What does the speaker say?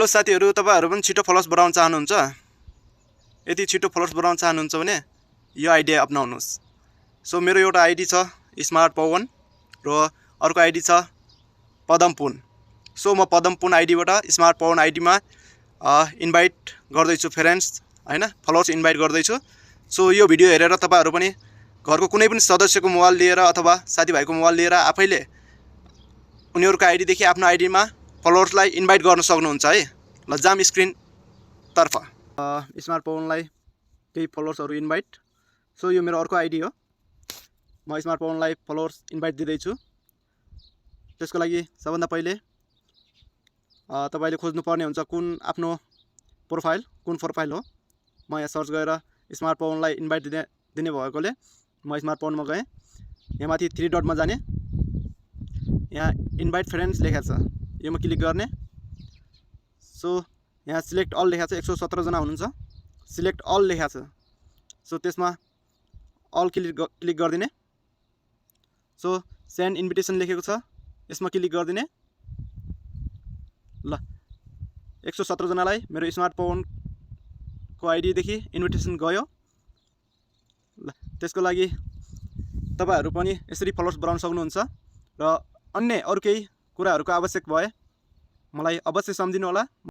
Hello साथीहरु, तपाईहरु पनि छिटो फलोअर्स बढाउन चाहनुहुन्छ? यदि छिटो फलोअर्स बढाउन चाहनुहुन्छ भने यो आइडिया अपनाउनुस्। सो मेरो एउटा आइडी छ स्मार्ट पवन र अर्को आइडी छ पदमपुन। सो म पदमपुन आइडीबाट स्मार्ट पवन आइडीमा इन्भाइट गर्दै छु फ्रेन्ड्स, हैन, फलोअर्स इन्भाइट गर्दै छु। सो यो भिडियो हेरेर तपाईहरु पनि घरको कुनै पनि सदस्यको मोबाइल लिएर अथवा साथीभाइको मोबाइल लिएर आफैले उनीहरुको आइडी देखि आफ्नो आइडीमा फलोअर्सलाई इन्भाइट गर्न सक्नुहुन्छ है। ल जाम स्क्रिन तर्फ स्मार्ट पवनलाई केही फलोअर्सहरु इन्भाइट। सो यो मेरो अर्को आइडी हो। म स्मार्ट पवनलाई फलोअर्स इन्भाइट दिँदै छु। त्यसको लागि सबभन्दा पहिले तपाईले खोज्नु पर्ने हुन्छ कुन आफ्नो प्रोफाइल हो। म यहाँ सर्च गरेर स्मार्ट पवनलाई इन्भाइट दिने भएकोले म स्मार्ट पवनमा गएँ। यहाँ माथि 3 डटमा जाने, यहाँ इन्भाइट फ्रेन्ड्स लेखेको छ, योमा क्लिक गर्ने। सो यहाँ सिलेक्ट अल लेखेको छ, 117 जना हुनुहुन्छ, सिलेक्ट अल लेखेको छ। सो त्यसमा अल क्लिक गरिदिने। सो सेन्ड इन्भिटेसन लेखेको छ, यसमा क्लिक गरिदिने। ल 117 जनालाई मेरो स्मार्ट पवनको आइडी देखि इन्भिटेसन गयो। ल त्यसको लागि तपाईहरु पनि यसरी फलोअर्स बढाउन सक्नुहुन्छ र अन्य अरु केही कुराहरुको आवश्यक भए मलाई अवश्य सम्झिनु होला।